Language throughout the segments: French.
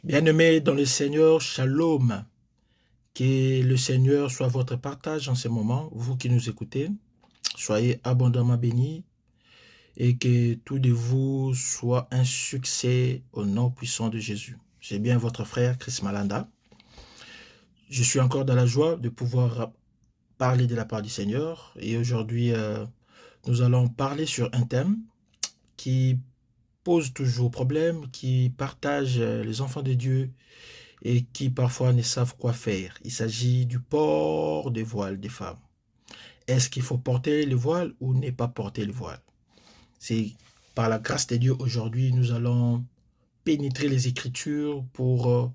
Bien-aimés dans le Seigneur, shalom. Que le Seigneur soit votre partage en ce moment, vous qui nous écoutez. Soyez abondamment bénis et que tout de vous soit un succès au nom puissant de Jésus. C'est bien votre frère Chris Malanda. Je suis encore dans la joie de pouvoir parler de la part du Seigneur. Et aujourd'hui, nous allons parler sur un thème qui pose toujours problème, qui partage les enfants de Dieu et qui parfois ne savent quoi faire. Il s'agit du port des voiles des femmes. Est-ce qu'il faut porter le voile ou ne pas porter le voile? C'est par la grâce de Dieu aujourd'hui, nous allons pénétrer les Écritures pour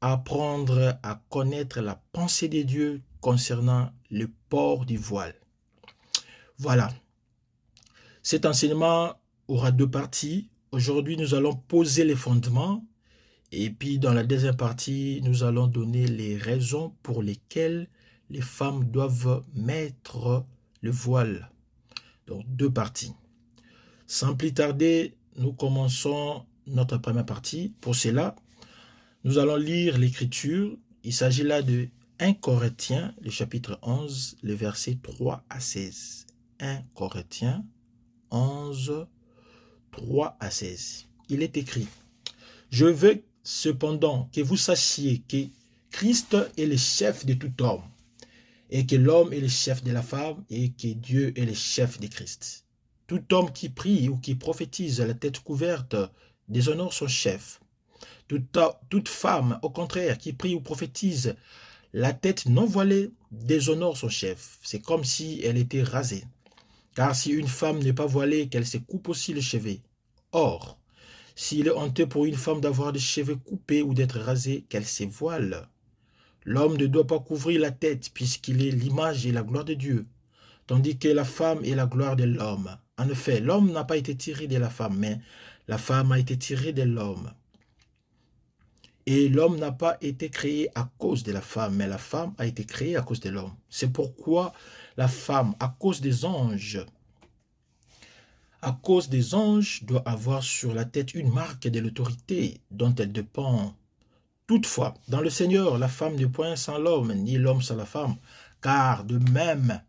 apprendre à connaître la pensée de Dieu concernant le port du voile. Voilà. Cet enseignement aura deux parties. Aujourd'hui, nous allons poser les fondements. Et puis, dans la deuxième partie, nous allons donner les raisons pour lesquelles les femmes doivent mettre le voile. Donc, deux parties. Sans plus tarder, nous commençons notre première partie. Pour cela, nous allons lire l'Écriture. Il s'agit là de 1 Corinthiens, le chapitre 11, les versets 3 à 16. 1 Corinthiens 11, 3 à 16. Il est écrit: « Je veux cependant que vous sachiez que Christ est le chef de tout homme, et que l'homme est le chef de la femme, et que Dieu est le chef de Christ. Tout homme qui prie ou qui prophétise la tête couverte déshonore son chef. Toute femme, au contraire, qui prie ou prophétise la tête non voilée déshonore son chef. C'est comme si elle était rasée. Car si une femme n'est pas voilée, qu'elle se coupe aussi les cheveux. Or, s'il est honteux pour une femme d'avoir des cheveux coupés ou d'être rasée, qu'elle se voile. L'homme ne doit pas couvrir la tête, puisqu'il est l'image et la gloire de Dieu, tandis que la femme est la gloire de l'homme. En effet, l'homme n'a pas été tiré de la femme, mais la femme a été tirée de l'homme. Et l'homme n'a pas été créé à cause de la femme, mais la femme a été créée à cause de l'homme. C'est pourquoi la femme, à cause des anges, doit avoir sur la tête une marque de l'autorité dont elle dépend. Toutefois, dans le Seigneur, la femme n'est point sans l'homme, ni l'homme sans la femme, car de même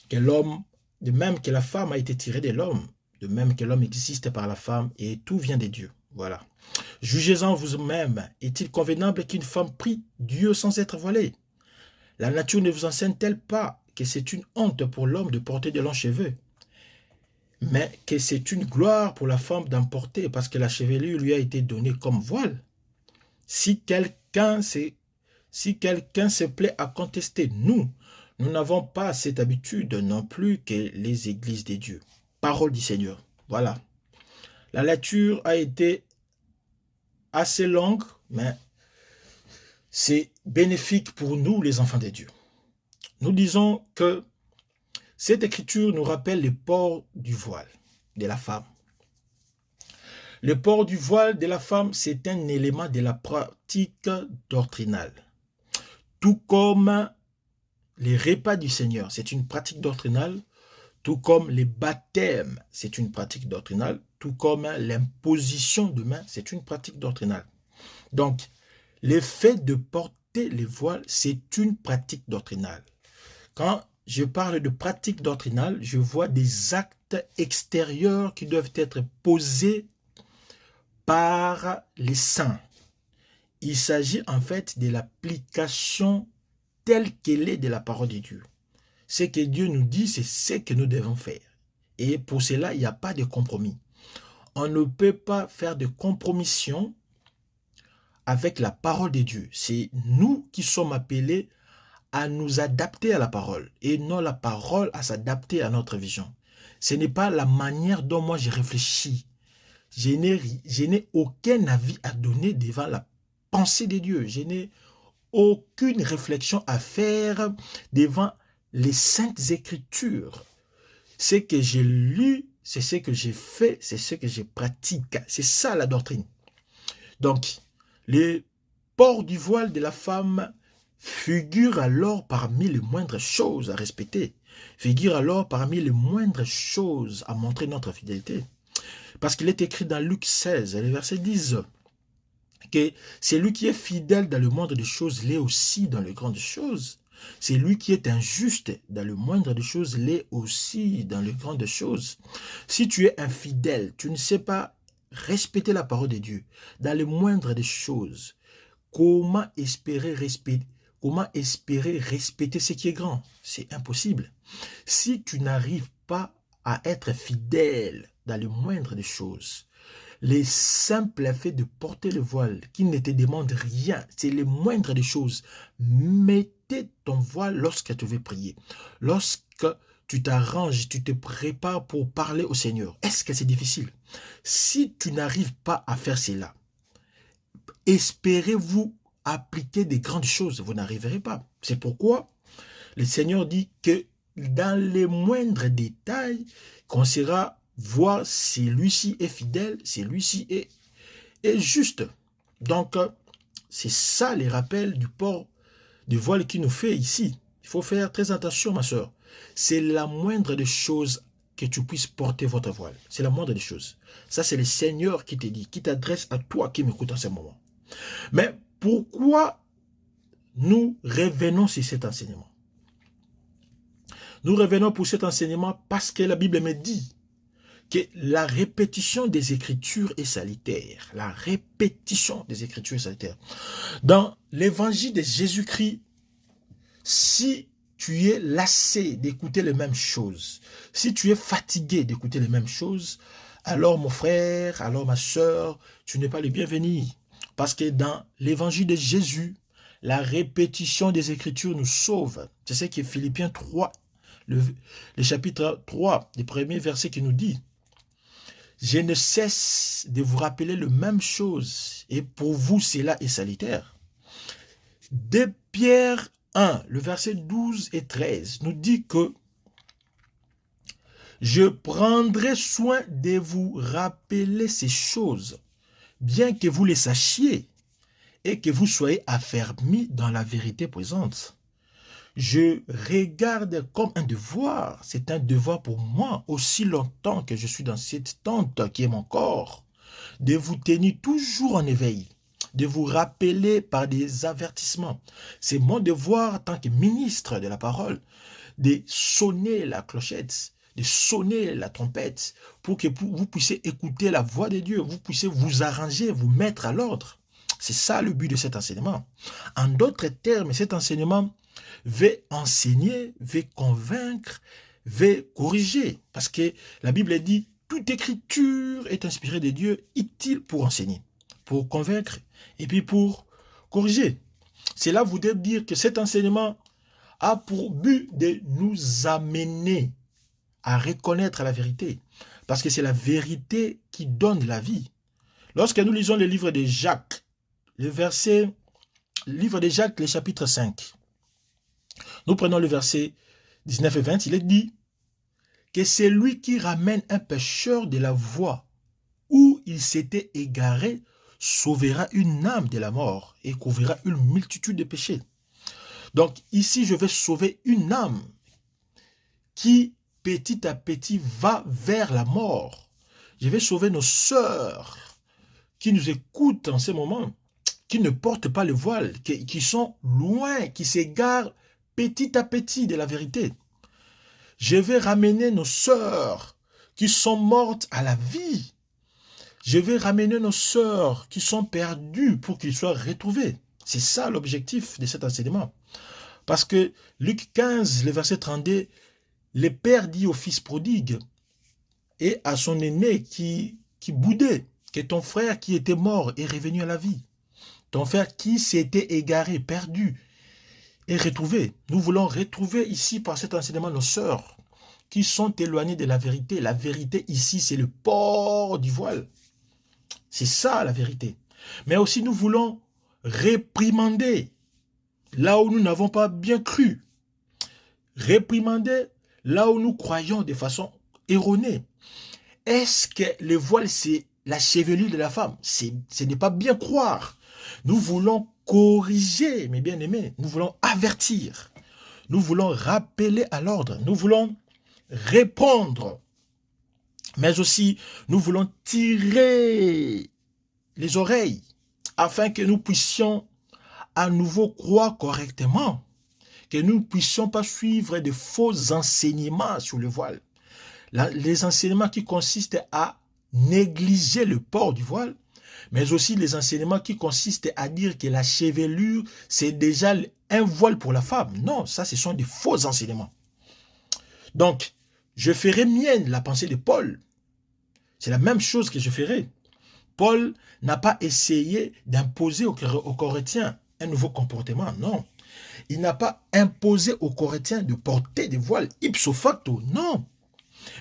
que la femme a été tirée de l'homme, de même que l'homme existe par la femme, et tout vient de Dieu. Voilà. Jugez-en vous-même, est-il convenable qu'une femme prie Dieu sans être voilée? La nature ne vous enseigne-t-elle pas que c'est une honte pour l'homme de porter de longs cheveux, mais que c'est une gloire pour la femme d'en porter, parce que la chevelure lui a été donnée comme voile? Si quelqu'un se plaît à contester, nous n'avons pas cette habitude non plus que les églises de Dieu. Parole du Seigneur. Voilà. La lecture a été assez longue, mais c'est bénéfique pour nous, les enfants de Dieu. Nous disons que cette écriture nous rappelle le port du voile de la femme. Le port du voile de la femme, c'est un élément de la pratique doctrinale. Tout comme les repas du Seigneur, c'est une pratique doctrinale, tout comme les baptêmes, c'est une pratique doctrinale, tout comme l'imposition de main, c'est une pratique doctrinale. Donc, le fait de porter les voiles, c'est une pratique doctrinale. Quand je parle de pratique doctrinale, je vois des actes extérieurs qui doivent être posés par les saints. Il s'agit en fait de l'application telle qu'elle est de la parole de Dieu. Ce que Dieu nous dit, c'est ce que nous devons faire. Et pour cela, il n'y a pas de compromis. On ne peut pas faire de compromission avec la parole de Dieu. C'est nous qui sommes appelés à nous adapter à la parole et non la parole à s'adapter à notre vision. Ce n'est pas la manière dont moi je réfléchis. Je n'ai aucun avis à donner devant la pensée de Dieu. Je n'ai aucune réflexion à faire devant les saintes écritures. Ce que j'ai lu, c'est ce que j'ai fait, c'est ce que je pratique. C'est ça la doctrine. Donc, le port du voile de la femme figure alors parmi les moindres choses à respecter, figure alors parmi les moindres choses à montrer notre fidélité. Parce qu'il est écrit dans Luc 16, le verset 10, que c'est lui qui est fidèle dans le moindre des choses, l'est aussi dans les grandes choses. C'est lui qui est injuste dans le moindre des choses, l'est aussi dans les grandes choses. Si tu es infidèle, tu ne sais pas respecter la parole de Dieu dans les moindres des choses, comment espérer respecter ce qui est grand? C'est impossible. Si tu n'arrives pas à être fidèle dans le moindre des choses, les simples faits de porter le voile, qui ne te demandent rien, c'est les moindres des choses. Mettez ton voile lorsque tu veux prier. Lorsque tu t'arranges, tu te prépares pour parler au Seigneur. Est-ce que c'est difficile? Si tu n'arrives pas à faire cela, espérez-vous appliquer des grandes choses? Vous n'arriverez pas. C'est pourquoi le Seigneur dit que dans les moindres détails, qu'on sera voir si celui-ci est fidèle, si celui-ci est juste. Donc, c'est ça les rappels du port du voile qui nous fait ici. Il faut faire très attention, ma soeur. C'est la moindre des choses que tu puisses porter votre voile. C'est la moindre des choses. Ça, c'est le Seigneur qui te dit, qui t'adresse à toi qui m'écoute en ce moment. Mais pourquoi nous revenons sur cet enseignement? Nous revenons pour cet enseignement parce que la Bible me dit que la répétition des Écritures est salutaire. La répétition des Écritures est salutaire. Dans l'évangile de Jésus-Christ, si tu es lassé d'écouter les mêmes choses, si tu es fatigué d'écouter les mêmes choses, alors mon frère, alors ma soeur, tu n'es pas le bienvenu. Parce que dans l'évangile de Jésus, la répétition des Écritures nous sauve. C'est ce que Philippiens 3, le chapitre 3, le premier verset qui nous dit. Je ne cesse de vous rappeler les mêmes choses, et pour vous, cela est salutaire. De Pierre 1, le verset 12 et 13, nous dit que je prendrai soin de vous rappeler ces choses, bien que vous les sachiez, et que vous soyez affermis dans la vérité présente. Je regarde comme un devoir, c'est un devoir pour moi, aussi longtemps que je suis dans cette tente qui est mon corps, de vous tenir toujours en éveil, de vous rappeler par des avertissements. C'est mon devoir en tant que ministre de la parole, de sonner la clochette, de sonner la trompette, pour que vous puissiez écouter la voix de Dieu, vous puissiez vous arranger, vous mettre à l'ordre. C'est ça le but de cet enseignement. En d'autres termes, cet enseignement veut enseigner, veut convaincre, veut corriger. Parce que la Bible dit, toute écriture est inspirée de Dieu, utile pour enseigner, pour convaincre et puis pour corriger. Cela voudrait dire que cet enseignement a pour but de nous amener à reconnaître la vérité. Parce que c'est la vérité qui donne la vie. Lorsque nous lisons le livre de Jacques, livre de Jacques, le chapitre 5, nous prenons le verset 19 et 20, il est dit que c'est lui qui ramène un pécheur de la voie où il s'était égaré, sauvera une âme de la mort et couvrira une multitude de péchés. Donc ici, je vais sauver une âme qui petit à petit va vers la mort. Je vais sauver nos sœurs qui nous écoutent en ce moment, qui ne portent pas le voile, qui sont loin, qui s'égarent petit à petit de la vérité. Je vais ramener nos sœurs qui sont mortes à la vie. Je vais ramener nos sœurs qui sont perdues pour qu'ils soient retrouvés. C'est ça l'objectif de cet enseignement. Parce que Luc 15, le verset 32, le père dit au fils prodigue et à son aîné qui boudait que ton frère qui était mort est revenu à la vie. Ton frère qui s'était égaré, perdu, est retrouvé. Nous voulons retrouver ici par cet enseignement nos sœurs qui sont éloignées de la vérité. La vérité ici, c'est le port du voile. C'est ça la vérité. Mais aussi nous voulons réprimander là où nous n'avons pas bien cru. Réprimander là où nous croyons de façon erronée. Est-ce que le voile, c'est la chevelure de la femme? Ce n'est pas bien croire. Nous voulons corriger, mes bien-aimés. Nous voulons avertir. Nous voulons rappeler à l'ordre. Nous voulons répondre. Mais aussi, nous voulons tirer les oreilles afin que nous puissions à nouveau croire correctement, que nous ne puissions pas suivre de faux enseignements sur le voile. Les enseignements qui consistent à négliger le port du voile, mais aussi les enseignements qui consistent à dire que la chevelure, c'est déjà un voile pour la femme. Non, ça, ce sont des faux enseignements. Donc, je ferai mienne la pensée de Paul. C'est la même chose que je ferai. Paul n'a pas essayé d'imposer aux Corinthiens un nouveau comportement, non. Il n'a pas imposé aux Corinthiens de porter des voiles ipso facto, non.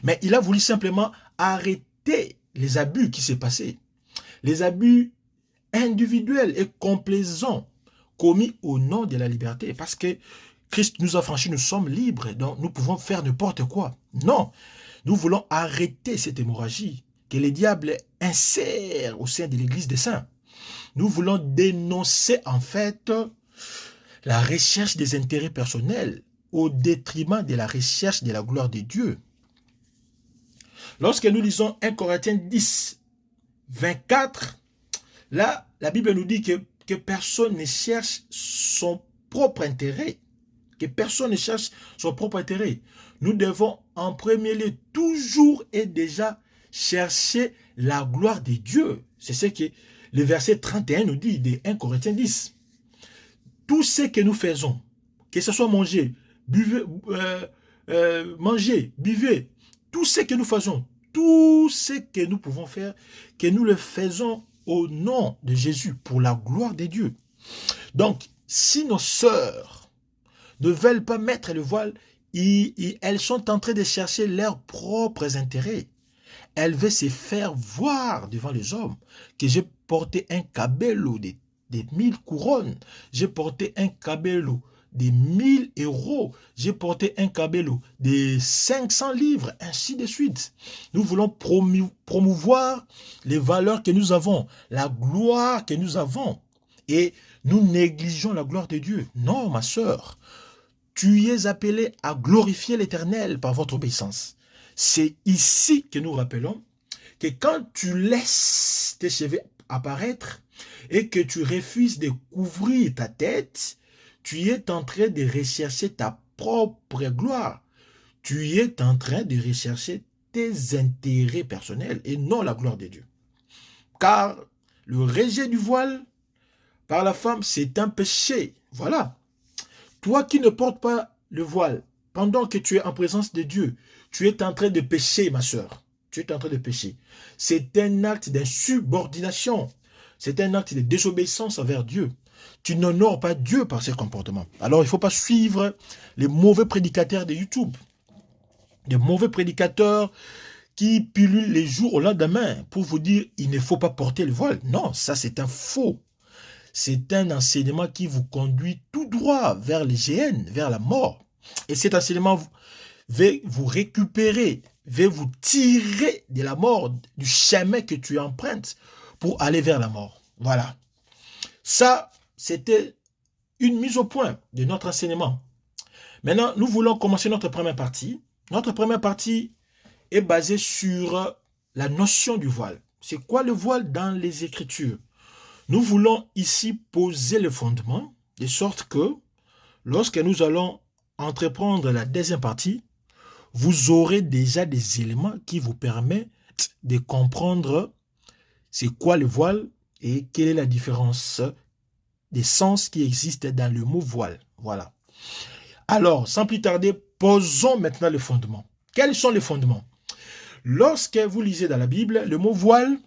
Mais il a voulu simplement arrêter les abus qui s'est passé. Les abus individuels et complaisants commis au nom de la liberté. Parce que Christ nous a franchis, nous sommes libres, donc nous pouvons faire n'importe quoi. Non, nous voulons arrêter cette hémorragie que le diable insère au sein de l'Église des saints. Nous voulons dénoncer en fait la recherche des intérêts personnels au détriment de la recherche de la gloire de Dieu. Lorsque nous lisons 1 Corinthiens 10, 24, là, la Bible nous dit que personne ne cherche son propre intérêt. Que personne ne cherche son propre intérêt. Nous devons en premier lieu toujours et déjà chercher la gloire de Dieu. C'est ce que le verset 31 nous dit de 1 Corinthiens 10. Tout ce que nous faisons, que ce soit manger, buvez, tout ce que nous faisons, tout ce que nous pouvons faire, que nous le faisons au nom de Jésus, pour la gloire de Dieu. Donc, si nos sœurs ne veulent pas mettre le voile, elles sont en train de chercher leurs propres intérêts. Elles veulent se faire voir devant les hommes que j'ai porté un cabello des 1000 couronnes, j'ai porté un cabello des 1000 euros, j'ai porté un cabello des 500 livres, ainsi de suite. Nous voulons promouvoir les valeurs que nous avons, la gloire que nous avons, et nous négligeons la gloire de Dieu. Non, ma sœur, tu es appelé à glorifier l'Éternel par votre obéissance. C'est ici que nous rappelons que quand tu laisses tes cheveux apparaître et que tu refuses de couvrir ta tête, tu es en train de rechercher ta propre gloire. Tu es en train de rechercher tes intérêts personnels et non la gloire de Dieu. Car le rejet du voile par la femme, c'est un péché. Voilà. Toi qui ne portes pas le voile, pendant que tu es en présence de Dieu, tu es en train de pécher, ma sœur. Tu es en train de pécher. C'est un acte d'insubordination. C'est un acte de désobéissance envers Dieu. Tu n'honores pas Dieu par ces comportements. Alors, il ne faut pas suivre les mauvais prédicateurs de YouTube. Des mauvais prédicateurs qui pilulent les jours au lendemain pour vous dire il ne faut pas porter le voile. Non, ça c'est un faux. C'est un enseignement qui vous conduit tout droit vers les géhennes, vers la mort. Et cet enseignement va vous récupérer, va vous tirer de la mort, du chemin que tu empruntes pour aller vers la mort. Voilà. Ça, c'était une mise au point de notre enseignement. Maintenant, nous voulons commencer notre première partie. Notre première partie est basée sur la notion du voile. C'est quoi le voile dans les Écritures? Nous voulons ici poser le fondement, de sorte que lorsque nous allons entreprendre la deuxième partie, vous aurez déjà des éléments qui vous permettent de comprendre c'est quoi le voile et quelle est la différence des sens qui existent dans le mot voile. Voilà. Alors, sans plus tarder, posons maintenant le fondement. Quels sont les fondements? Lorsque vous lisez dans la Bible, le mot voile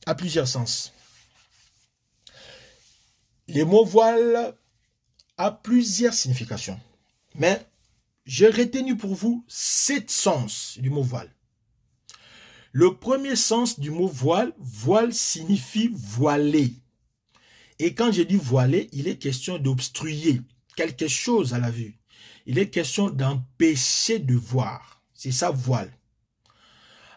a plusieurs sens. Le mot voile a plusieurs significations. Mais j'ai retenu pour vous 7 sens du mot voile. Le premier sens du mot voile, voile signifie voiler. Et quand je dis voiler, il est question d'obstruer quelque chose à la vue. Il est question d'empêcher de voir. C'est ça, voile.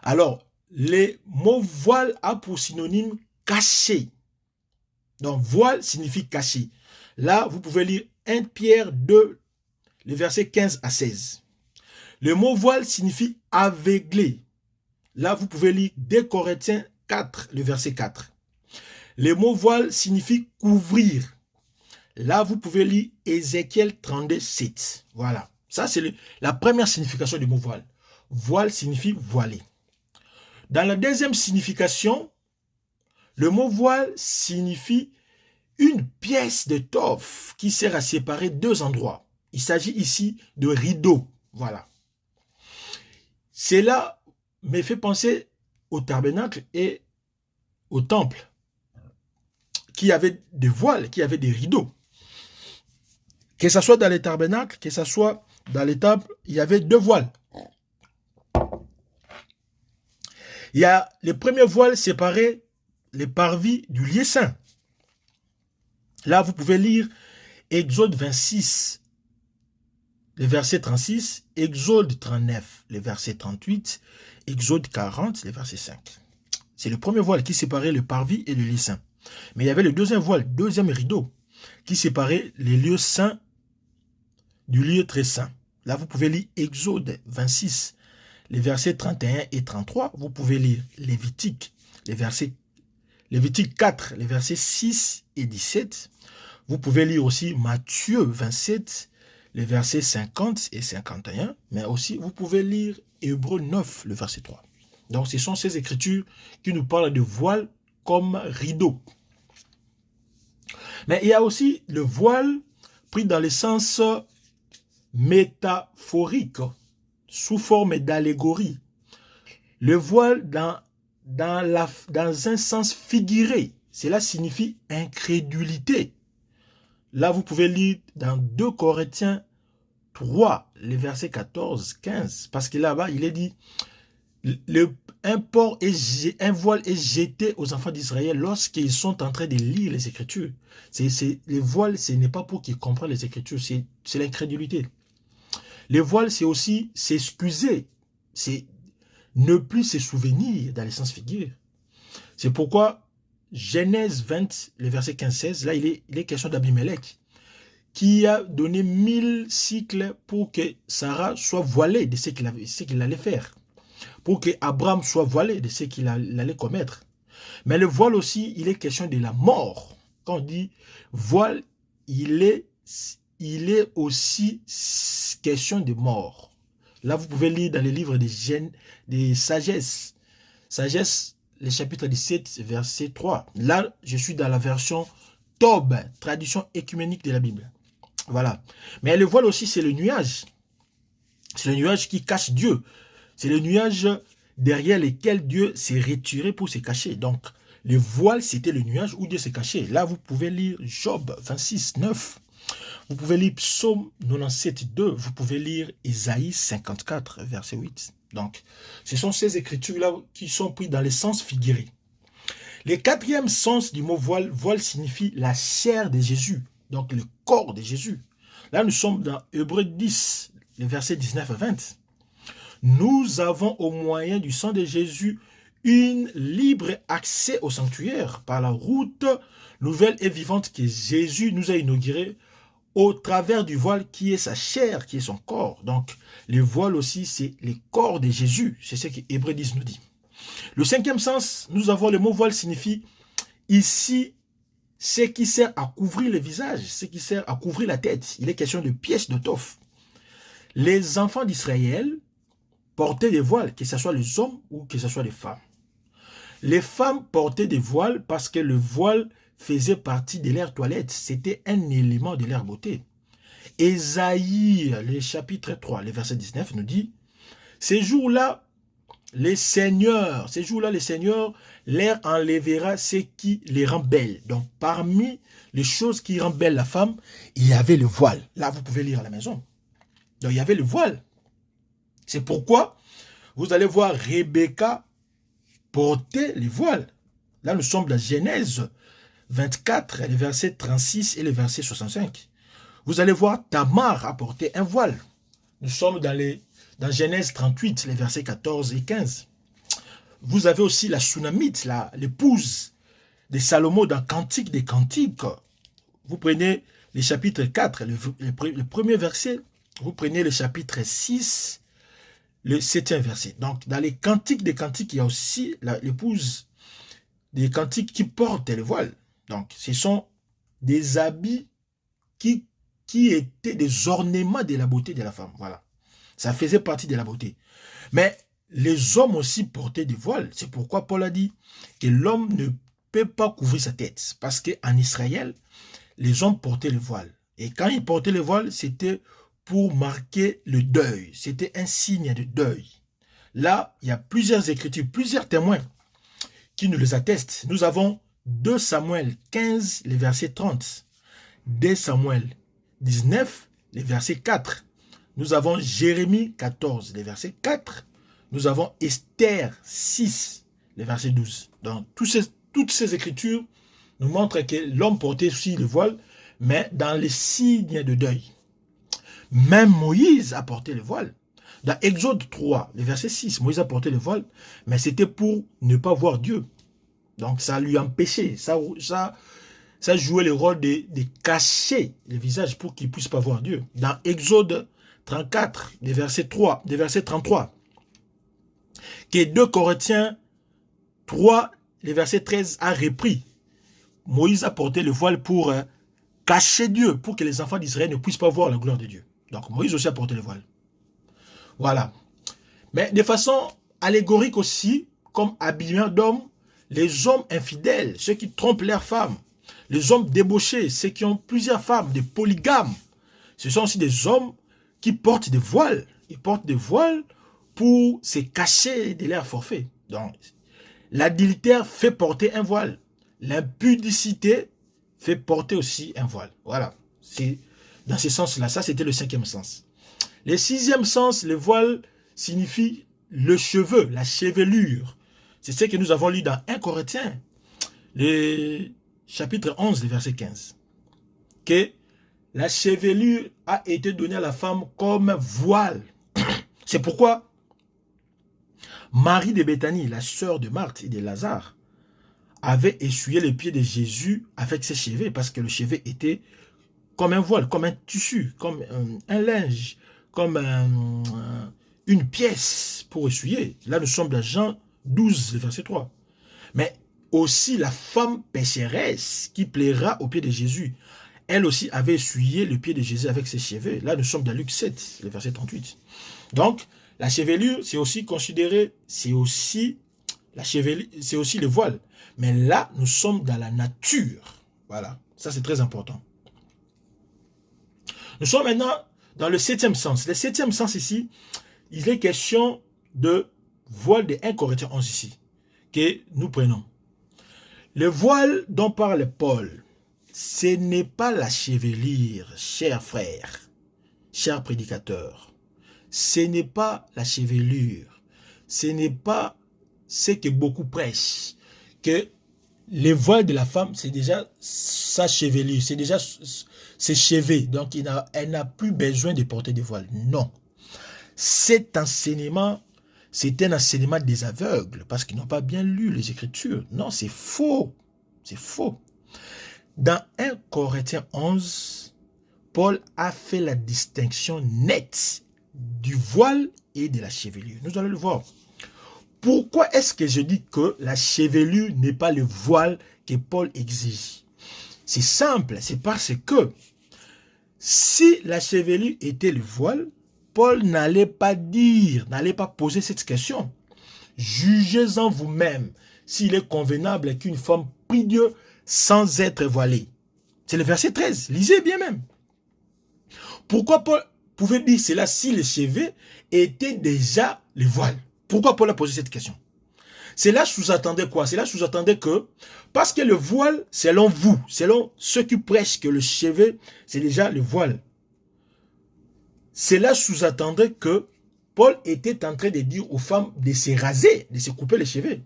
Alors, le mot voile a pour synonyme cacher. Donc, voile signifie cacher. Là, vous pouvez lire 1 Pierre 2, les versets 15 à 16. Le mot voile signifie aveugler. Là, vous pouvez lire 2 Corinthiens 4, le verset 4. Le mot voile signifie couvrir. Là, vous pouvez lire Ézéchiel 32, 7. Voilà. Ça, c'est la première signification du mot voile. Voile signifie voiler. Dans la deuxième signification, le mot voile signifie une pièce d'étoffe qui sert à séparer deux endroits. Il s'agit ici de rideau. Voilà. Cela me fait penser au tabernacle et au temple qui avaient des voiles, qui avaient des rideaux. Que ce soit dans les tabernacles, que ce soit dans les temples, il y avait deux voiles. Il y a les premiers voiles séparés les parvis du lieu saint. Là, vous pouvez lire Exode 26, le verset 36, Exode 39, le verset 38, Exode 40, le verset 5. C'est le premier voile qui séparait le parvis et le lieu saint. Mais il y avait le deuxième voile, deuxième rideau, qui séparait les lieux saints du lieu très saint. Là, vous pouvez lire Exode 26, les versets 31 et 33. Vous pouvez lire Lévitique, Lévitique 4, les versets 6 et 17. Vous pouvez lire aussi Matthieu 27, les versets 50 et 51. Mais aussi, vous pouvez lire Hébreux 9, le verset 3. Donc, ce sont ces écritures qui nous parlent de voile comme rideau. Mais il y a aussi le voile pris dans le sens métaphorique, sous forme d'allégorie. Le voile dans un sens figuré, cela signifie incrédulité. Là, vous pouvez lire dans 2 Corinthiens 3, les versets 14, 15, parce que là-bas, il est dit, un voile est jeté aux enfants d'Israël lorsqu'ils sont en train de lire les Écritures. Les voiles, ce n'est pas pour qu'ils comprennent les Écritures, c'est l'incrédulité. Les voiles, c'est aussi s'excuser, c'est ne plus se souvenir dans le sens figuré. C'est pourquoi Genèse 20, le verset 15-16, là, il est question d'Abimelech, qui a donné 1000 cycles pour que Sarah soit voilée de ce qu'il allait faire, pour que Abraham soit voilé de ce qu'il allait commettre. Mais le voile aussi, il est question de la mort. Quand on dit voile, il est aussi question de mort. Là, vous pouvez lire dans les livres des Sagesse. Sagesse, le chapitre 17, verset 3. Là, je suis dans la version Tob, traduction écuménique de la Bible. Voilà. Mais le voile aussi, c'est le nuage. C'est le nuage qui cache Dieu. C'est le nuage derrière lequel Dieu s'est retiré pour se cacher. Donc, le voile, c'était le nuage où Dieu s'est caché. Là, vous pouvez lire Job 26, 9. Vous pouvez lire Psaume 97, 2. Vous pouvez lire Isaïe 54, verset 8. Donc, ce sont ces écritures-là qui sont prises dans le sens figuré. Le quatrième sens du mot voile, voile signifie la chair de Jésus. Donc, le corps de Jésus. Là, nous sommes dans Hébreux 10, les versets 19 à 20. Nous avons au moyen du sang de Jésus une libre accès au sanctuaire par la route nouvelle et vivante que Jésus nous a inaugurée au travers du voile qui est sa chair, qui est son corps. Donc, le voile aussi, c'est le corps de Jésus. C'est ce que Hébreux 10 nous dit. Le cinquième sens, nous avons le mot voile signifie ici ce qui sert à couvrir le visage, ce qui sert à couvrir la tête. Il est question de pièces d'étoffe. Les enfants d'Israël portaient des voiles, que ce soit les hommes ou que ce soit les femmes. Les femmes portaient des voiles parce que le voile faisait partie de leur toilette. C'était un élément de leur beauté. Ésaïe, le chapitre 3, le verset 19 nous dit, ces jours-là, le Seigneur leur enlèvera ce qui les rend belles. Donc, parmi les choses qui rendent belle la femme, il y avait le voile. Là, vous pouvez lire à la maison. Donc, il y avait le voile. C'est pourquoi vous allez voir Rebecca porter les voiles. Là, nous sommes dans Genèse 24, les versets 36 et les versets 65. Vous allez voir Tamar apporter un voile. Nous sommes dans Genèse 38, les versets 14 et 15. Vous avez aussi la Sunamite, l'épouse de Salomon dans Cantique des Cantiques. Vous prenez le chapitre 4, le premier verset. Vous prenez le chapitre 6, le 7e verset. Donc, dans les Cantiques des Cantiques, il y a aussi l'épouse des cantiques qui portaient le voile. Donc, ce sont des habits qui étaient des ornements de la beauté de la femme. Voilà. Ça faisait partie de la beauté. Mais les hommes aussi portaient des voiles. C'est pourquoi Paul a dit que l'homme ne peut pas couvrir sa tête. Parce qu'en Israël, les hommes portaient le voile. Et quand ils portaient le voile, c'était pour marquer le deuil. C'était un signe de deuil. Là, il y a plusieurs écritures, plusieurs témoins qui nous les attestent. Nous avons 2 Samuel 15, les versets 30. 2 Samuel 19, les versets 4. Nous avons Jérémie 14, les versets 4. Nous avons Esther 6, les versets 12. Donc, toutes ces écritures nous montrent que l'homme portait aussi le voile, mais dans les signes de deuil. Même Moïse a porté le voile. Dans Exode 3, le verset 6, Moïse a porté le voile, mais c'était pour ne pas voir Dieu. Donc ça lui empêchait, ça jouait le rôle de cacher le visage pour qu'il ne puisse pas voir Dieu. Dans Exode 34, le verset 33, que 2 Corinthiens 3, le verset 13 a repris. Moïse a porté le voile pour cacher Dieu, pour que les enfants d'Israël ne puissent pas voir la gloire de Dieu. Donc Moïse aussi a porté le voile. Voilà. Mais de façon allégorique aussi, comme habillement d'hommes, les hommes infidèles, ceux qui trompent leurs femmes, les hommes débauchés, ceux qui ont plusieurs femmes, des polygames, ce sont aussi des hommes qui portent des voiles. Ils portent des voiles pour se cacher de leur forfait. Donc, l'adultère fait porter un voile. L'impudicité fait porter aussi un voile. Voilà. C'est dans ce sens-là. Ça, c'était le 5e sens. Le 6e sens, le voile signifie le cheveu, la chevelure. C'est ce que nous avons lu dans 1 Corinthiens, le chapitre 11, le verset 15. Que la chevelure a été donnée à la femme comme voile. C'est pourquoi Marie de Béthanie, la sœur de Marthe et de Lazare, avait essuyé les pieds de Jésus avec ses cheveux, parce que le cheveu était comme un voile, comme un tissu, comme un linge, comme une pièce pour essuyer. Là, nous sommes dans Jean 12, verset 3. Mais aussi la femme pécheresse qui plaira aux pieds de Jésus. Elle aussi avait essuyé le pied de Jésus avec ses cheveux. Là, nous sommes dans Luc 7, le verset 38. Donc, la chevelure, c'est aussi considéré, c'est aussi le voile. Mais là, nous sommes dans la nature. Voilà, ça c'est très important. Nous sommes maintenant dans le 7e sens. Le 7e sens ici, il est question de voile de 1 Corinthiens 11 ici, que nous prenons. Le voile dont parle Paul, ce n'est pas la chevelure, chers frères, chers prédicateurs. Ce n'est pas la chevelure. Ce n'est pas ce que beaucoup prêchent. Que le voile de la femme, c'est déjà sa chevelure, c'est déjà ses cheveux. Donc, elle n'a plus besoin de porter de voile. Non. Cet enseignement, c'est un enseignement des aveugles, parce qu'ils n'ont pas bien lu les Écritures. Non, c'est faux. C'est faux. Dans 1 Corinthiens 11, Paul a fait la distinction nette du voile et de la chevelure. Nous allons le voir. Pourquoi est-ce que je dis que la chevelure n'est pas le voile que Paul exige? C'est simple, c'est parce que si la chevelure était le voile, Paul n'allait pas poser cette question. Jugez-en vous-même s'il est convenable qu'une femme prie Dieu sans être voilée. C'est le verset 13, lisez bien même. Pourquoi Paul pouvait dire cela si les cheveux étaient déjà le voile? Pourquoi Paul a posé cette question? Cela sous-attendait quoi? Cela sous-attendait que, parce que le voile, selon vous, selon ceux qui prêchent que le cheveu, c'est déjà le voile, cela sous-attendait que Paul était en train de dire aux femmes de se raser, de se couper les cheveux.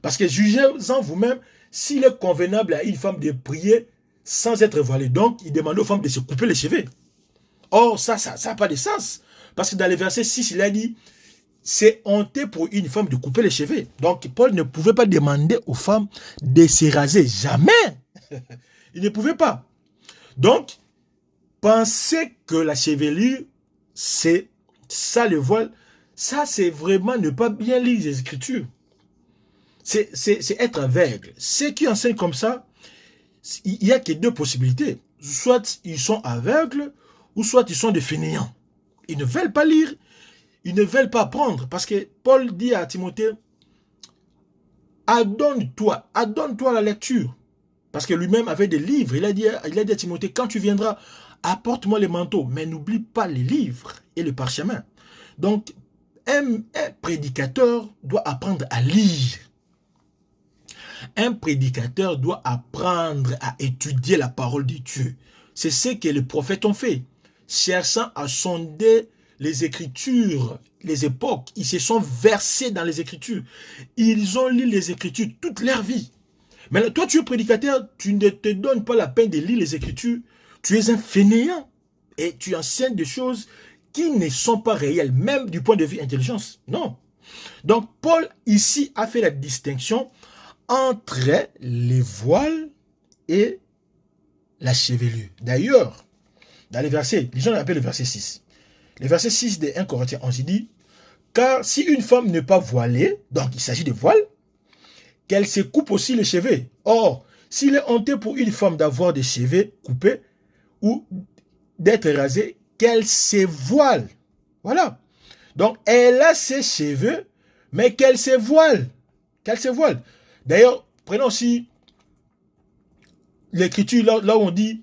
Parce que jugez-en vous-même s'il est convenable à une femme de prier sans être voilée. Donc, il demandait aux femmes de se couper les cheveux. Or, ça n'a pas de sens. Parce que dans le verset 6, il a dit, c'est honteux pour une femme de couper les cheveux. Donc, Paul ne pouvait pas demander aux femmes de se raser. Jamais. Il ne pouvait pas. Donc, penser que la chevelure, c'est ça le voile, ça c'est vraiment ne pas bien lire les Écritures. C'est être aveugle. Ceux qui enseignent comme ça, il n'y a que deux possibilités. Soit ils sont aveugles, ou soit ils sont des fainéants. Ils ne veulent pas lire, ils ne veulent pas apprendre. Parce que Paul dit à Timothée, adonne-toi la lecture. Parce que lui-même avait des livres. Il a dit à Timothée, quand tu viendras, apporte-moi les manteaux, mais n'oublie pas les livres et le parchemin. Donc, un prédicateur doit apprendre à lire. Un prédicateur doit apprendre à étudier la parole de Dieu. C'est ce que les prophètes ont fait, cherchant à sonder les Écritures, les époques. Ils se sont versés dans les Écritures. Ils ont lu les Écritures toute leur vie. Mais toi, tu es prédicateur, tu ne te donnes pas la peine de lire les Écritures. Tu es un fainéant et tu enseignes des choses qui ne sont pas réelles, même du point de vue intelligence. Non. Donc, Paul, ici, a fait la distinction entre les voiles et la chevelure. D'ailleurs, dans les versets, les gens appellent le verset 6. Le verset 6 de 1 Corinthiens 11, il dit, car si une femme n'est pas voilée, donc il s'agit de voile, qu'elle se coupe aussi les cheveux. Or, s'il est honteux pour une femme d'avoir des cheveux coupés ou d'être rasée, qu'elle se voile. Voilà. Donc, elle a ses cheveux, mais qu'elle se voile. Qu'elle se voile. D'ailleurs, prenons aussi l'écriture là où on dit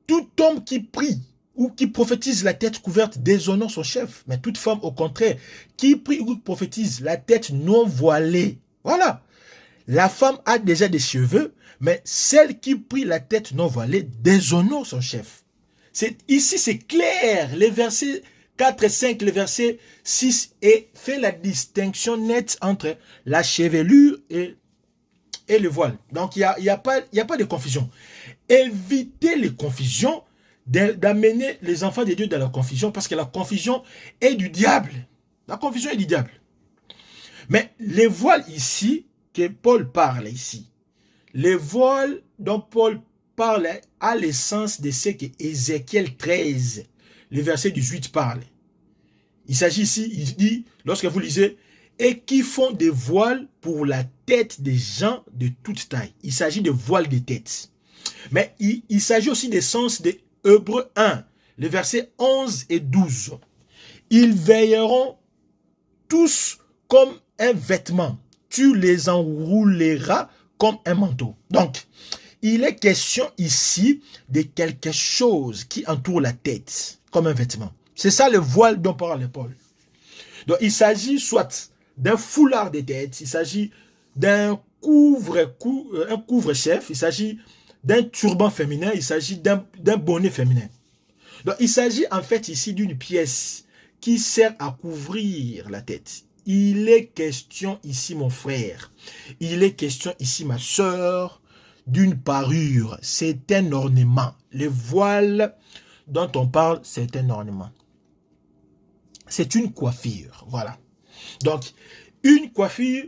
tout homme qui prie ou qui prophétise la tête couverte déshonore son chef. Mais toute femme, au contraire, qui prie ou prophétise la tête non voilée. Voilà. La femme a déjà des cheveux, mais celle qui prie la tête non voilée déshonore son chef. Ici, c'est clair. Les versets 4 et 5, le verset 6, et fait la distinction nette entre la chevelure et le voile. Donc, il n'y a pas de confusion. Évitez les confusions, d'amener les enfants de Dieu dans la confusion, parce que la confusion est du diable. La confusion est du diable. Mais les voiles ici, que Paul parle ici, les voiles dont Paul parle à l'essence de ce que Ézéchiel 13, le verset 18 parle. Il s'agit ici, il dit, lorsque vous lisez, et qui font des voiles pour la tête des gens de toute taille. Il s'agit de voiles de tête. Mais il s'agit aussi des sens de Hébreux 1, les versets 11 et 12. Ils veilleront tous comme un vêtement. Tu les enrouleras comme un manteau. Donc, il est question ici de quelque chose qui entoure la tête, comme un vêtement. C'est ça le voile dont parle Paul. Donc, il s'agit soit d'un foulard de tête, il s'agit d'un couvre-chef, il s'agit d'un turban féminin, il s'agit d'un bonnet féminin. Donc, il s'agit en fait ici d'une pièce qui sert à couvrir la tête. Il est question ici, mon frère, il est question ici, ma soeur, d'une parure. C'est un ornement. Le voile dont on parle, c'est un ornement. C'est une coiffure, voilà. Donc, une coiffure,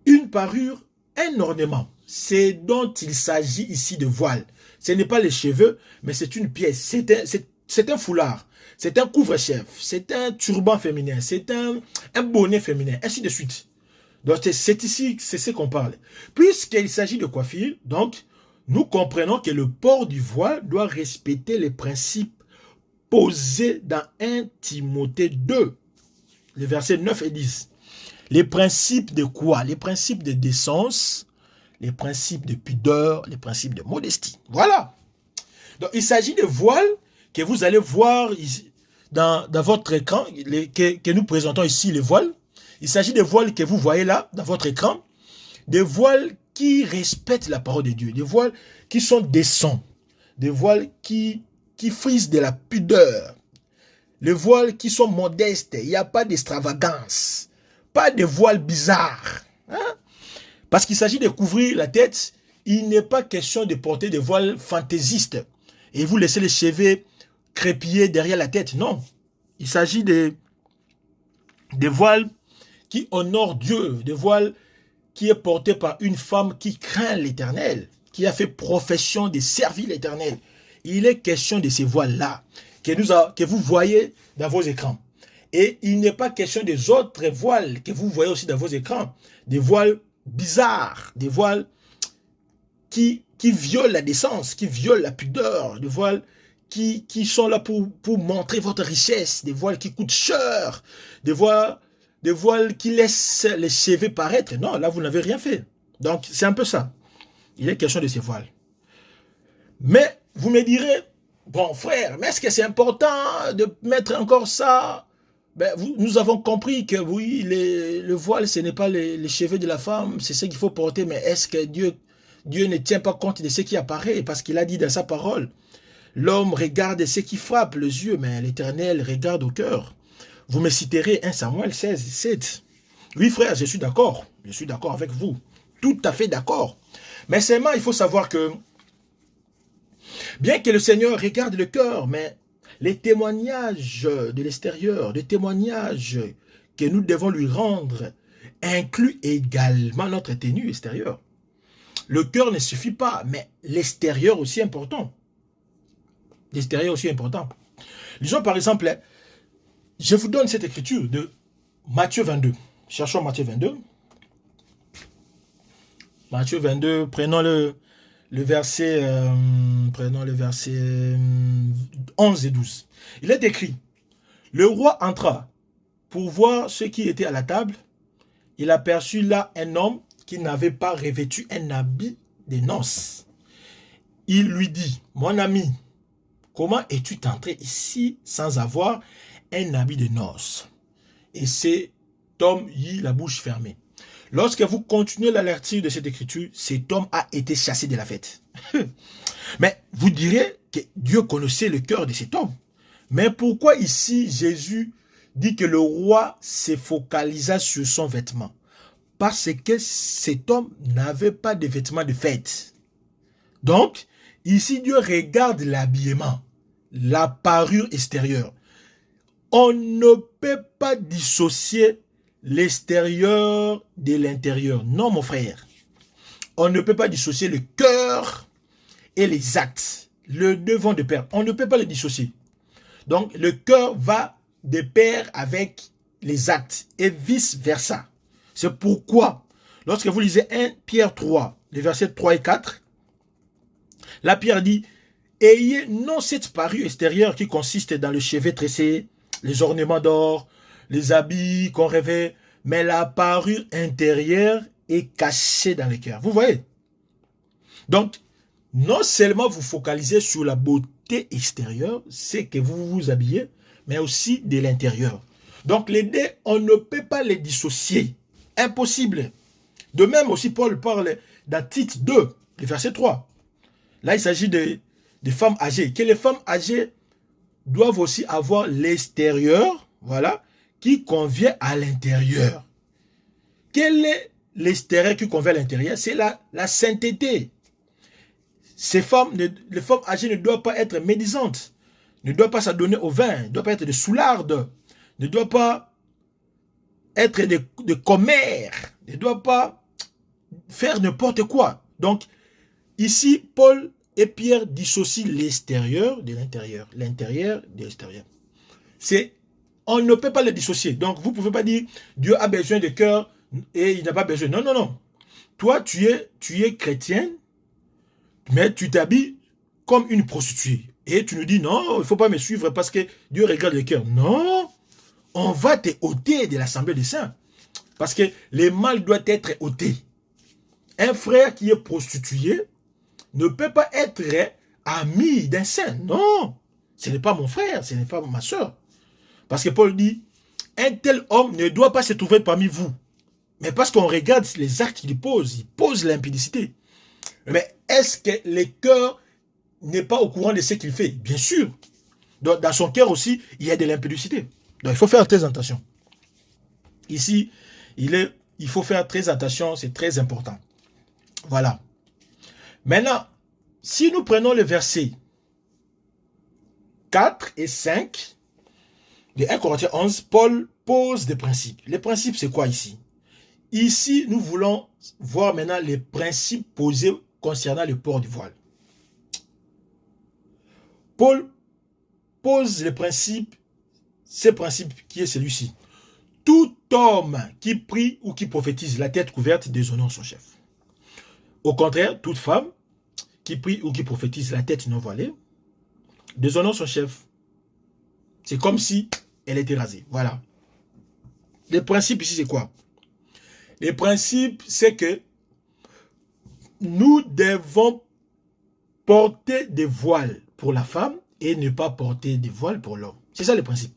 une parure, un ornement. C'est dont il s'agit ici de voile. Ce n'est pas les cheveux, mais c'est une pièce. C'est un foulard. C'est un couvre-chef. C'est un turban féminin. C'est un bonnet féminin. Ainsi de suite. Donc, c'est ici, c'est ce qu'on parle. Puisqu'il s'agit de coiffure, donc, nous comprenons que le port du voile doit respecter les principes posés dans 1 Timothée 2, les versets 9 et 10. Les principes de quoi? Les principes de décence, les principes de pudeur, les principes de modestie. Voilà. Donc, il s'agit de voiles que vous allez voir ici, dans votre écran, que nous présentons ici, les voiles. Il s'agit de voiles que vous voyez là, dans votre écran. Des voiles qui respectent la parole de Dieu. Des voiles qui sont décents. Des voiles qui frisent de la pudeur. Les voiles qui sont modestes. Il n'y a pas d'extravagance. Pas de voiles bizarres. Hein? Parce qu'il s'agit de couvrir la tête. Il n'est pas question de porter des voiles fantaisistes. Et vous laissez les cheveux crépiller derrière la tête. Non. Il s'agit des voiles qui honorent Dieu. Des voiles qui est porté par une femme qui craint l'Éternel, qui a fait profession de servir l'Éternel. Il est question de ces voiles-là que vous voyez dans vos écrans. Et il n'est pas question des autres voiles que vous voyez aussi dans vos écrans. Des voiles bizarres, des voiles qui violent la décence, qui violent la pudeur, des voiles qui sont là pour montrer votre richesse, des voiles qui coûtent cher, des voiles qui laissent les cheveux paraître. Non, là, vous n'avez rien fait. Donc, c'est un peu ça. Il est question de ces voiles. Mais, vous me direz, bon frère, mais est-ce que c'est important de mettre encore ça? Ben, nous avons compris que oui, le voile, ce n'est pas les cheveux de la femme, c'est ce qu'il faut porter, mais est-ce que Dieu ne tient pas compte de ce qui apparaît? Parce qu'il a dit dans sa parole, l'homme regarde ce qui frappe les yeux, mais l'Éternel regarde au cœur. Vous me citerez 1 Samuel 16, 7. Oui frère, je suis d'accord avec vous, tout à fait d'accord. Mais seulement, il faut savoir que, bien que le Seigneur regarde le cœur, mais les témoignages de l'extérieur, les témoignages que nous devons lui rendre, incluent également notre tenue extérieure. Le cœur ne suffit pas, mais l'extérieur aussi est important. L'extérieur aussi est important. Lisons par exemple, je vous donne cette écriture de Matthieu 22. Cherchons Matthieu 22. Matthieu 22, prenons le verset 11 et 12. Il est écrit, le roi entra pour voir ceux qui étaient à la table. Il aperçut là un homme qui n'avait pas revêtu un habit de noces. Il lui dit, mon ami, comment es-tu entré ici sans avoir un habit de noces? Et cet homme y la bouche fermée. Lorsque vous continuez la lecture de cette écriture, cet homme a été chassé de la fête. Mais vous direz que Dieu connaissait le cœur de cet homme. Mais pourquoi ici Jésus dit que le roi se focalisa sur son vêtement? Parce que cet homme n'avait pas de vêtements de fête. Donc, ici Dieu regarde l'habillement, la parure extérieure. On ne peut pas dissocier l'extérieur de l'intérieur. Non, mon frère. On ne peut pas dissocier le cœur et les actes. Les deux vont de pair. On ne peut pas les dissocier. Donc, le cœur va de pair avec les actes et vice-versa. C'est pourquoi, lorsque vous lisez 1 Pierre 3, les versets 3 et 4, la Pierre dit, ayez non cette parure extérieure qui consiste dans le chevet tressé, les ornements d'or, les habits qu'on rêvait, mais la parure intérieure est cachée dans le cœur. Vous voyez? Donc, non seulement vous focalisez sur la beauté extérieure, c'est que vous vous habillez, mais aussi de l'intérieur. Donc, les deux, on ne peut pas les dissocier. Impossible. De même aussi, Paul parle dans Tite 2, le verset 3. Là, il s'agit des femmes âgées. Que les femmes âgées doivent aussi avoir l'extérieur, voilà, qui convient à l'intérieur. Quel est l'extérieur qui convient à l'intérieur? C'est la sainteté. Les femmes âgées ne doivent pas être médisantes, ne doivent pas s'adonner au vin, ne doivent pas être des soulardes, ne doivent pas être des commères, ne doivent pas faire n'importe quoi. Donc, ici, Paul et Pierre dissocient l'extérieur de l'intérieur, l'intérieur de l'extérieur. On ne peut pas les dissocier. Donc, vous ne pouvez pas dire Dieu a besoin de cœur et il n'a pas besoin. Non, non, non. Toi, tu es chrétienne, mais tu t'habilles comme une prostituée. Et tu nous dis, non, il ne faut pas me suivre parce que Dieu regarde le cœur. Non, on va te ôter de l'assemblée des saints. Parce que le mal doit être ôté. Un frère qui est prostitué ne peut pas être ami d'un saint. Non, ce n'est pas mon frère, ce n'est pas ma soeur. Parce que Paul dit, un tel homme ne doit pas se trouver parmi vous. Mais parce qu'on regarde les actes qu'il pose, il pose l'impudicité. Mais est-ce que le cœur n'est pas au courant de ce qu'il fait? Bien sûr. Donc, dans son cœur aussi, il y a de l'impudicité. Donc, il faut faire très attention. Ici, il faut faire très attention, c'est très important. Voilà. Maintenant, si nous prenons le verset 4 et 5 de 1 Corinthiens 11, Paul pose des principes. Les principes, c'est quoi ici? Ici, nous voulons voir maintenant les principes posés concernant le port du voile. Paul pose les principes ce principe qui est celui-ci. Tout homme qui prie ou qui prophétise la tête couverte déshonore son chef. Au contraire, toute femme qui prie ou qui prophétise la tête non voilée déshonore son chef. C'est comme si elle était rasée. Voilà. Le principe ici, c'est quoi? Le principe, c'est que nous devons porter des voiles pour la femme et ne pas porter des voiles pour l'homme. C'est ça le principe.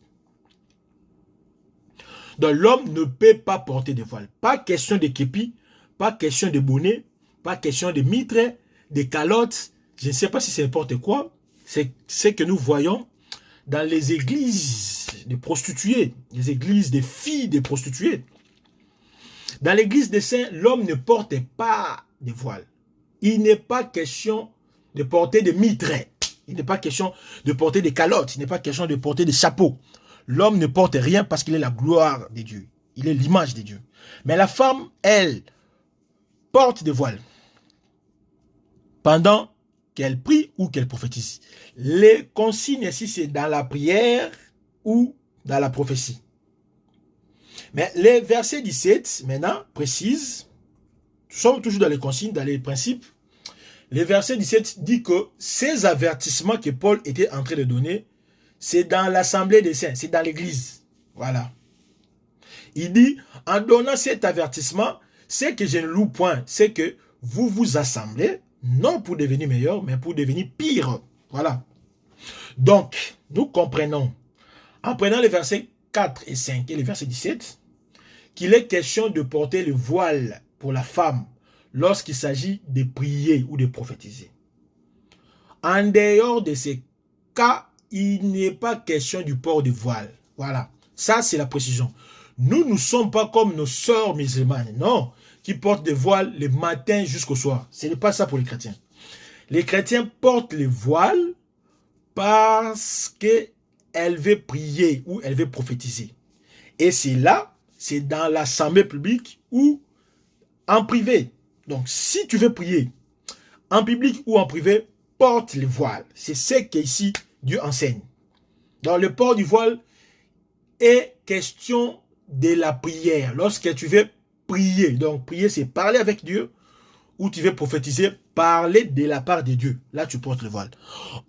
Donc l'homme ne peut pas porter de voile. Pas question de képi, pas question de bonnet, pas question de mitre, de calottes. Je ne sais pas si c'est n'importe quoi. C'est ce que nous voyons dans les églises de prostituées, les églises des filles de prostituées. Dans l'église des saints, l'homme ne porte pas de voile. Il n'est pas question de porter des mitres. Il n'est pas question de porter des calottes. Il n'est pas question de porter des chapeaux. L'homme ne porte rien parce qu'il est la gloire de Dieu. Il est l'image de Dieu. Mais la femme, elle, porte des voiles pendant qu'elle prie ou qu'elle prophétise. Les consignes ici, c'est dans la prière ou dans la prophétie. Mais les versets 17, maintenant, précisent, nous sommes toujours dans les consignes, dans les principes. Le verset 17 dit que ces avertissements que Paul était en train de donner, c'est dans l'assemblée des saints, c'est dans l'église. Voilà. Il dit, en donnant cet avertissement, c'est que je ne loue point, c'est que vous vous assemblez, non pour devenir meilleur, mais pour devenir pire. Voilà. Donc, nous comprenons, en prenant les versets 4 et 5 et le verset 17, qu'il est question de porter le voile pour la femme lorsqu'il s'agit de prier ou de prophétiser. En dehors de ces cas, il n'est pas question du port de voile. Voilà. Ça, c'est la précision. Nous ne sommes pas comme nos sœurs musulmanes, non, qui portent des voiles le matin jusqu'au soir. Ce n'est pas ça pour les chrétiens. Les chrétiens portent les voiles parce qu'elles veulent prier ou elles veulent prophétiser. Et c'est là, c'est dans l'assemblée publique ou en privé. Donc, si tu veux prier en public ou en privé, porte le voile. C'est ce qu'ici Dieu enseigne. Dans le port du voile est question de la prière. Lorsque tu veux prier, donc prier c'est parler avec Dieu, ou tu veux prophétiser, parler de la part de Dieu. Là tu portes le voile.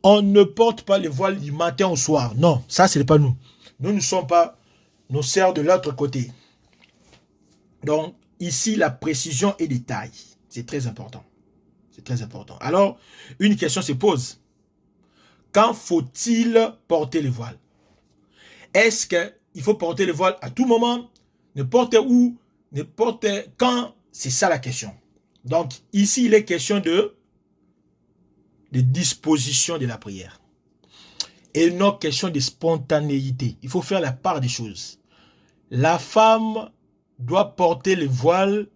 On ne porte pas le voile du matin au soir. Non, ça ce n'est pas nous. Nous ne sommes pas nos sœurs de l'autre côté. Donc ici la précision et détail. C'est très important. C'est très important. Alors, une question se pose. Quand faut-il porter le voile? Est-ce qu'il faut porter le voile à tout moment, n'importe où, n'importe quand? C'est ça la question. Donc, ici, il est question de disposition de la prière. Et non question de spontanéité. Il faut faire la part des choses. La femme doit porter le voile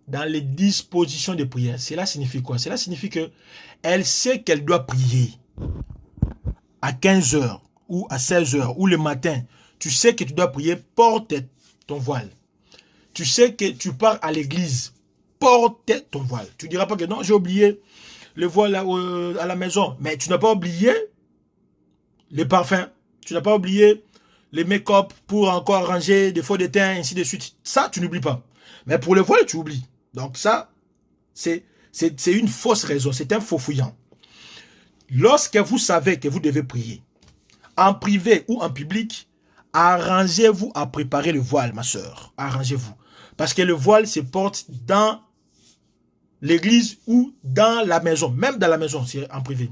dans les dispositions de prière. Cela signifie quoi? Cela signifie qu'elle sait qu'elle doit prier à 15 h ou à 16 h ou le matin. Tu sais que tu dois prier, porte ton voile. Tu sais que tu pars à l'église, porte ton voile. Tu ne diras pas que non, j'ai oublié le voile à la maison. Mais tu n'as pas oublié les parfums. Tu n'as pas oublié les make-up pour encore arranger des faux de teint, ainsi de suite. Ça, tu n'oublies pas. Mais pour le voile, tu oublies. Donc ça, c'est une fausse raison. C'est un faux fouillant. Lorsque vous savez que vous devez prier, en privé ou en public, arrangez-vous à préparer le voile, ma soeur. Arrangez-vous. Parce que le voile se porte dans l'église ou dans la maison. Même dans la maison, c'est en privé.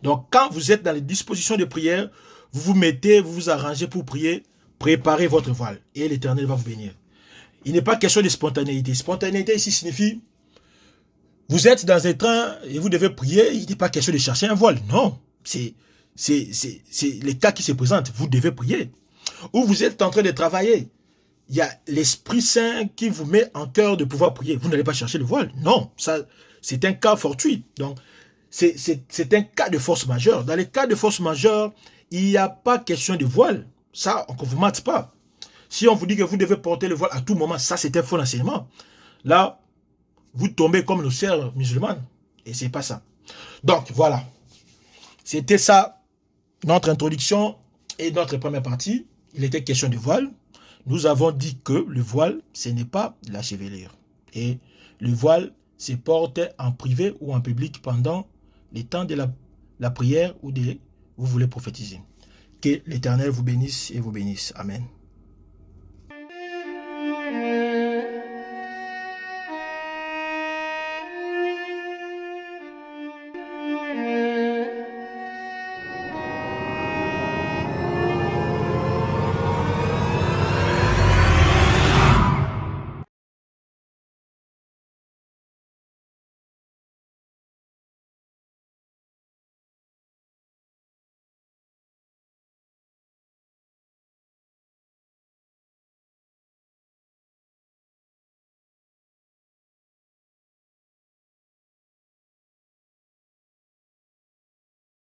Donc, quand vous êtes dans les dispositions de prière, vous vous mettez, vous vous arrangez pour prier, préparez votre voile. Et l'Éternel va vous bénir. Il n'est pas question de spontanéité. Spontanéité ici signifie, vous êtes dans un train et vous devez prier, il n'est pas question de chercher un voile. Non, c'est les cas qui se présentent. Vous devez prier. Ou vous êtes en train de travailler. Il y a l'Esprit Saint qui vous met en cœur de pouvoir prier. Vous n'allez pas chercher le voile. Non, ça, c'est un cas fortuit. Donc, c'est un cas de force majeure. Dans les cas de force majeure, il n'y a pas question de voile. Ça, on ne vous mate pas. Si on vous dit que vous devez porter le voile à tout moment, ça, c'est un faux enseignement. Là, vous tombez comme nos sœurs musulmanes. Et c'est pas ça. Donc, voilà. C'était ça, notre introduction. Et notre première partie, il était question de voile. Nous avons dit que le voile, ce n'est pas la chevelure. Et le voile se porte en privé ou en public pendant les temps de la prière ou de vous voulez prophétiser. Que l'Éternel vous bénisse et vous bénisse. Amen.